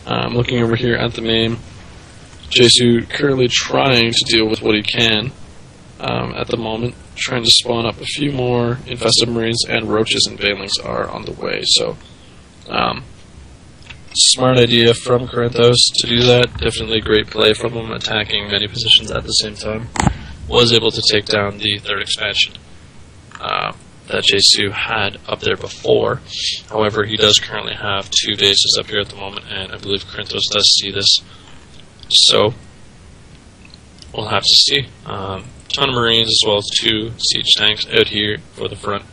Looking over here at the main, JaySu currently trying to deal with what he can at the moment, trying to spawn up a few more infested marines, and roaches and banelings are on the way. So, smart idea from Corinthos to do that. Definitely great play from him, attacking many positions at the same time. Was able to take down the third expansion that JaySu had up there before. However, he does currently have 2 bases up here at the moment, and I believe Corinthos does see this. So, we'll have to see. Ton of marines as well as 2 siege tanks out here for the front.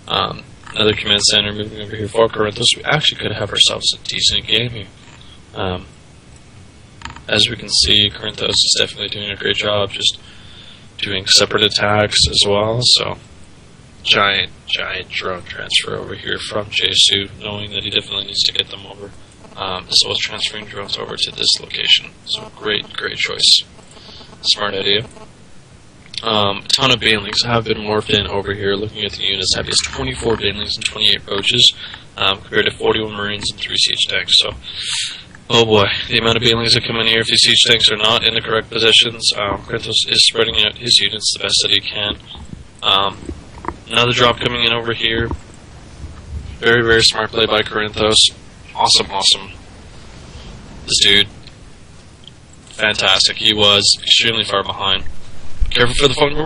Another command center moving over here for Corinthos. We actually could have ourselves a decent game here. As we can see, Corinthos is definitely doing a great job, just doing separate attacks as well. So, giant drone transfer over here from JaySu, knowing that he definitely needs to get them over, as well as transferring drones over to this location. So, great choice. Smart idea. A ton of banelings have been morphed in over here. Looking at the units, have 24 banelings and 28 roaches, compared to 41 marines and 3 siege tanks. So, oh boy, the amount of banelings that come in here if these siege tanks are not in the correct positions. Corinthos is spreading out his units the best that he can. Another drop coming in over here. Very smart play by Corinthos. Awesome. This dude, fantastic. He was extremely far behind. Careful for the fungal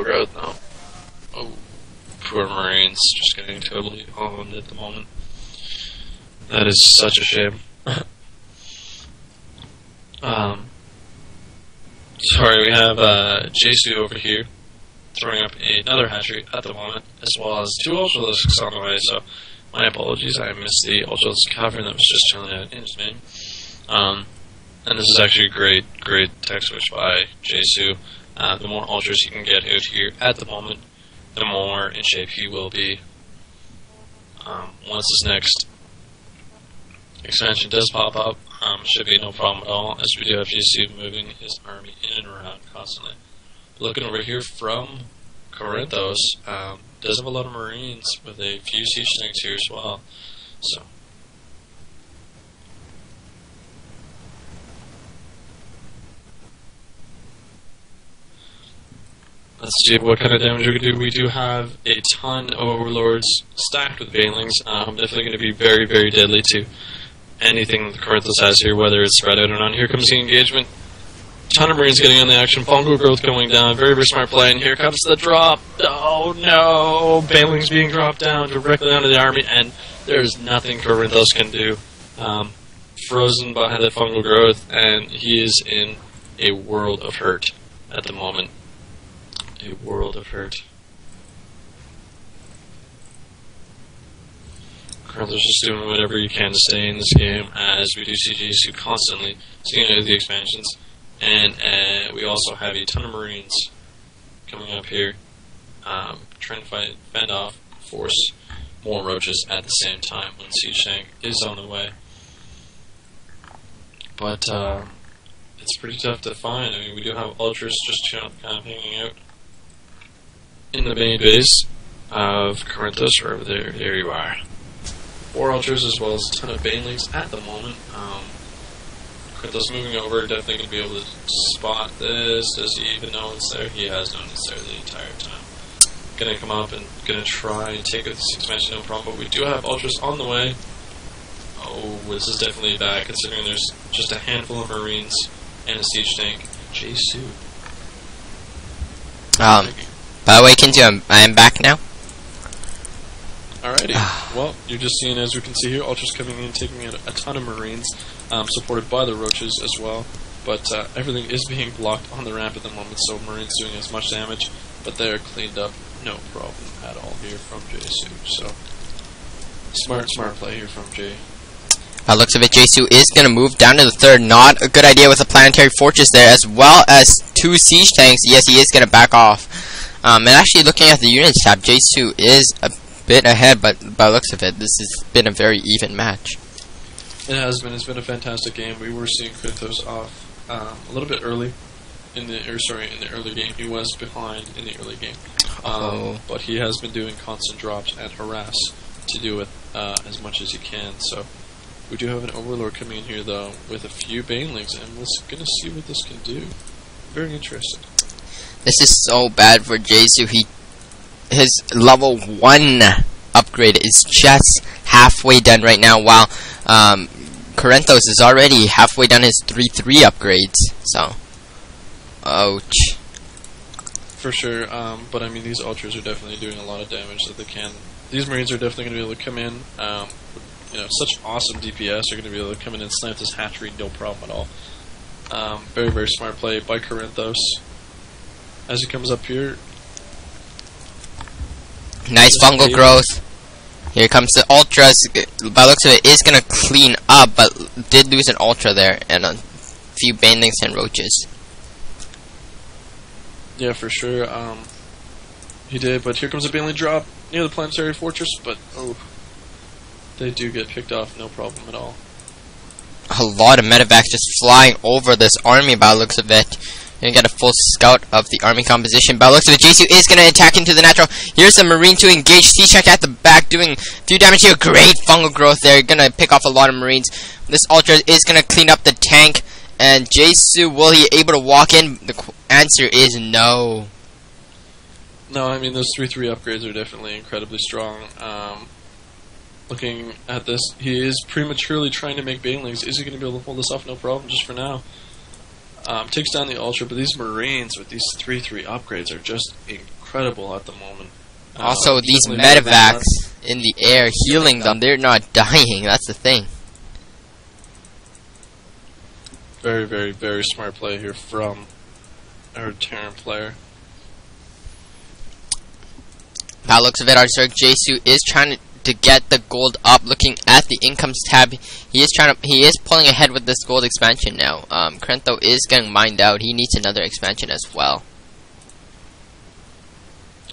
growth. No. Oh, poor Marines, just getting totally owned at the moment. That is such a shame. Sorry, we have JaySu over here throwing up another hatchery at the moment, as well as 2 ultralisks on the way. So, my apologies, I missed the ultralisk cavern that was just chilling out in his main. And this is actually a great tech switch by JaySu. The more ultras he can get out here at the moment, the more in shape he will be. Once this next expansion does pop up, should be no problem at all, as we do have JaySu moving his army in and around constantly. Looking over here from Corinthos, does have a lot of marines with a few siege tanks here as well. So, let's see what kind of damage we can do. We do have a ton of overlords stacked with banelings. Definitely going to be very deadly to anything that Corinthos has here, whether it's spread out or not. Here comes the engagement. Ton of marines getting on the action. Fungal growth going down. Very smart play. And here comes the drop. Oh no! Banelings being dropped down directly onto the army, and there's nothing Corinthos can do. Frozen by that fungal growth, and he is in a world of hurt at the moment. A world of hurt. Corinthos is just doing whatever he can to stay in this game, as we do see JaySu constantly seeing out the expansions. And we also have a ton of marines coming up here, trying to fend off, force more roaches at the same time when siege tank is on the way. But it's pretty tough to find. I mean, we do have ultras just kind of hanging out in the main base of Corinthos, right over there. There you are. 4 ultras as well as a ton of banelings at the moment. Corinthos moving over, definitely going to be able to spot this. Does he even know it's there? He has known it's there the entire time. Going to come up and going to try and take out this expansion, no problem. But we do have ultras on the way. Oh, this is definitely bad, considering there's just a handful of marines and a siege tank. JaySu. By the way, Kinzu, I'm back now. Alrighty. Well, you're just seeing, as we can see here, ultras coming in, taking out a ton of marines, supported by the roaches as well. But everything is being blocked on the ramp at the moment, so marines doing as much damage, but they're cleaned up, no problem at all here from JaySu. So, smart play here from Jay. Looks of it, JaySu is going to move down to the 3rd. Not a good idea with a planetary fortress there, as well as 2 siege tanks. Yes, he is going to back off. And actually, looking at the units tab, JaySu is a bit ahead, but by the looks of it, this has been a very even match. It has been. It's been a fantastic game. We were seeing Corinthos off a little bit early in the early game. He was behind in the early game, but he has been doing constant drops and harass to do it as much as he can. So We do have an Overlord coming in here, though, with a few Banelings, and we're going to see what this can do. Very interesting. This is so bad for JaySu. His level 1 upgrade is just halfway done right now, while Corinthos is already halfway done his 3-3 upgrades. So, ouch. For sure, but I mean, these Ultras are definitely doing a lot of damage that they can. These Marines are definitely going to be able to come in. You know, such awesome DPS are going to be able to come in and snipe this hatchery, no problem at all. Very, very smart play by Corinthos. As he comes up here. Nice fungal growth. Here comes the Ultras. By the looks of it, is going to clean up, but did lose an Ultra there, and a few Banelings and Roaches. Yeah, for sure. He did, but here comes a Baneling drop near the Planetary Fortress, but oh, they do get picked off, no problem at all. A lot of medevacs just flying over this army by the looks of it. Gonna get a full scout of the army composition. By the looks of it, JaySu is gonna attack into the natural. Here's a Marine to engage. C-check at the back, doing a few damage here. Great fungal growth there. Gonna pick off a lot of Marines. This Ultra is gonna clean up the tank. And JaySu, will he able to walk in? The answer is no. No, I mean, those 3-3 upgrades are definitely incredibly strong. Looking at this, he is prematurely trying to make Banelings. Is he going to be able to pull this off? No problem, just for now. Takes down the Ultra, but these Marines with these 3-3 upgrades are just incredible at the moment. Also, these medevacs in the air healing them. They're not dying. That's the thing. Very, very, very smart play here from our Terran player. By the looks of it, our Zerg JaySu is trying to get the gold up. Looking at the incomes tab, he is pulling ahead with this gold expansion now. Corinthos is getting mined out. He needs another expansion as well.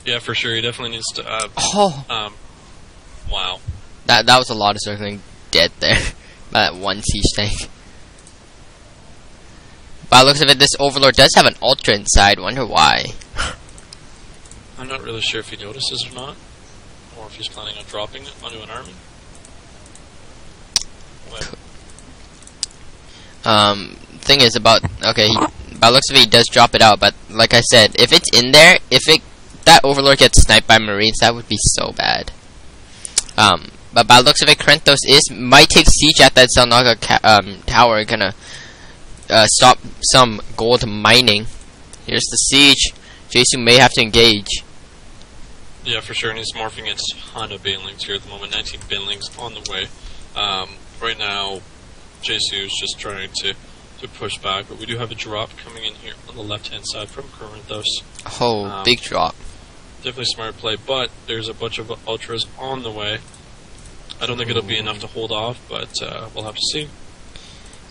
Yeah, for sure. He definitely needs to. Wow. That was a lot of circling dead there by that one siege tank. By the looks of it, this Overlord does have an Ultra inside. Wonder why. I'm not really sure if he notices or not, or if he's planning on dropping it onto an army. Thing is about by the looks of it, he does drop it out. But like I said, if it's in there, that Overlord gets sniped by Marines, that would be so bad. But by the looks of it, Corinthos might take siege at that Selnaga tower, gonna stop some gold mining. Here's the siege. JaySu may have to engage. Yeah, for sure, and he's morphing a ton of Banelings here at the moment. 19 Banelings on the way. Right now, JaySu is just trying to push back, but we do have a drop coming in here on the left-hand side from Corinthos. Oh, big drop. Definitely smart play, but there's a bunch of Ultras on the way. I don't think it'll be enough to hold off, but we'll have to see.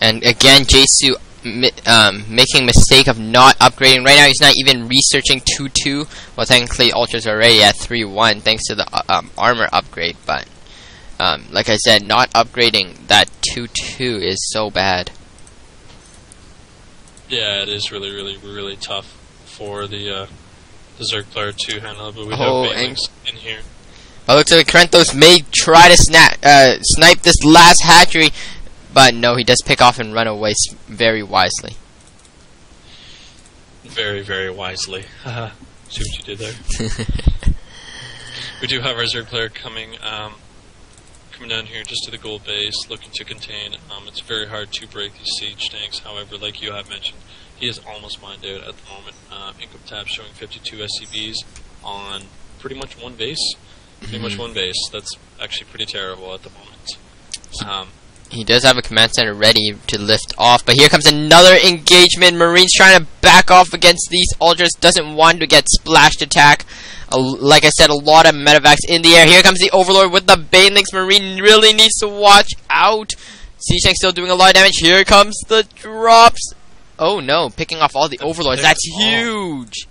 And again, JaySu making mistake of not upgrading. Right now, he's not even researching 2-2. Well, technically, Ultra's already at 3-1 thanks to the armor upgrade. But like I said, not upgrading that 2-2 is so bad. Yeah, it is really, really, really tough for the Zerg player to handle. But we have Banelings in here. Well, looks like Corinthos may try to snipe this last hatchery. But no, he does pick off and run away very wisely. Very, very wisely. See what you did there. We do have our Zerg player coming down here just to the gold base, looking to contain. It's very hard to break these siege tanks. However, like you have mentioned, he is almost mined out at the moment. Income tab showing 52 SCVs on pretty much one base. Pretty much one base. That's actually pretty terrible at the moment. He does have a command center ready to lift off, but here comes another engagement. Marines trying to back off against these Ultras. Doesn't want to get splashed attack. Like I said, a lot of medevacs in the air. Here comes the Overlord with the Banelings. Marine really needs to watch out. Siege tank still doing a lot of damage. Here comes the drops. Oh no, picking off all the Overlords. That's huge.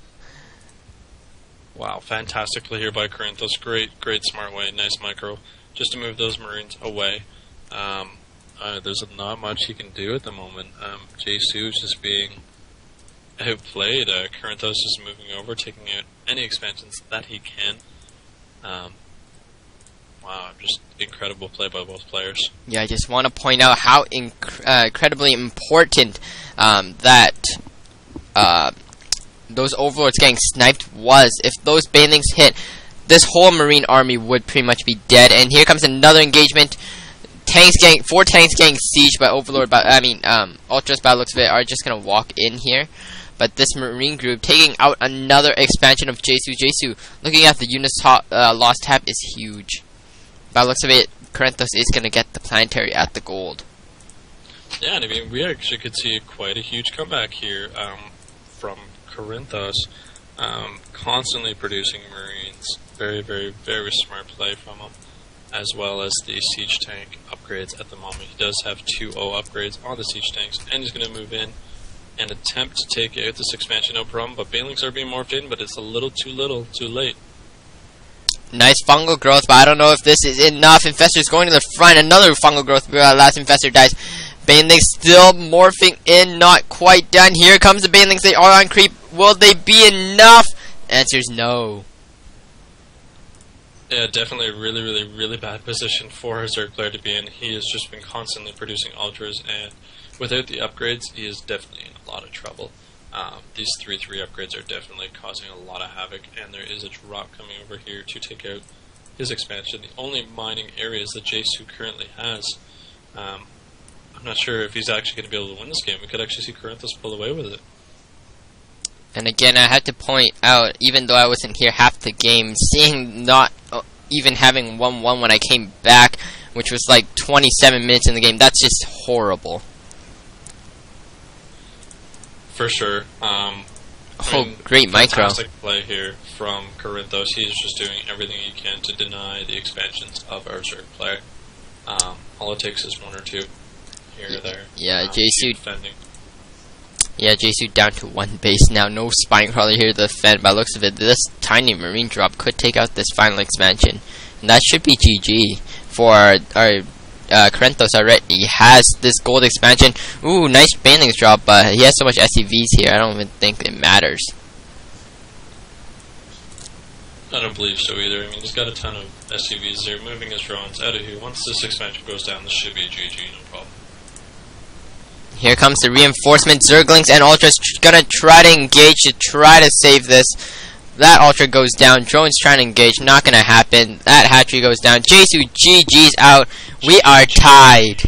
Wow, fantastic play here by Corinthos. Great smart way. Nice micro. Just to move those Marines away. There's not much he can do at the moment. JaySu is just being outplayed. Corinthos is moving over, taking out any expansions that he can. Wow, just incredible play by both players. Yeah, I just want to point out how incredibly important that those overlords getting sniped was. If those banelings hit, this whole marine army would pretty much be dead. And here comes another engagement. Four tanks getting sieged by overlord. Ultras by the looks of it are just gonna walk in here. But this marine group taking out another expansion of JaySu. Looking at the units lost tab is huge. By the looks of it, Corinthos is gonna get the planetary at the gold. Yeah, and I mean, we actually could see quite a huge comeback here from Corinthos, constantly producing marines. Very, very, very smart play from him, as well as the siege tank upgrades at the moment. He does have 2-0 upgrades on the siege tanks, and he's going to move in and attempt to take out this expansion, no problem. But banelings are being morphed in, but it's a little, too late. Nice fungal growth, but I don't know if this is enough. Infestor's going to the front. Another fungal growth. Last infestor dies. Banelings still morphing in, not quite done. Here comes the banelings. They are on creep. Will they be enough? Answer's no. Yeah, definitely a really, really, really bad position for a Zerg player to be in. He has just been constantly producing ultras, and without the upgrades, he is definitely in a lot of trouble. These 3-3 upgrades are definitely causing a lot of havoc, and there is a drop coming over here to take out his expansion. The only mining areas that JaySu currently has. I'm not sure if he's actually going to be able to win this game. We could actually see Corinthos pull away with it. And again, I had to point out, even though I wasn't here half the game, seeing not even having 1-1 when I came back, which was like 27 minutes in the game, that's just horrible. For sure. Great micro. Fantastic play here from Corinthos. He's just doing everything he can to deny the expansions of our Zerg player. All it takes is 1 or 2 here or there. Yeah, JaySu defending. Yeah, JaySu down to 1 base now. No spine crawler here to defend. By the looks of it, this tiny marine drop could take out this final expansion. And that should be GG for our Corinthos already. He has this gold expansion. Ooh, nice banelings drop, but he has so much SCVs here, I don't even think it matters. I don't believe so either. I mean, he's got a ton of SCVs there, moving his drones out of here. Once this expansion goes down, this should be a GG, no problem. Here comes the reinforcement. Zerglings and Ultras gonna try to engage to try to save this. That Ultra goes down. Drone's trying to engage. Not gonna happen. That hatchery goes down. JaySu GG's out. We are tied.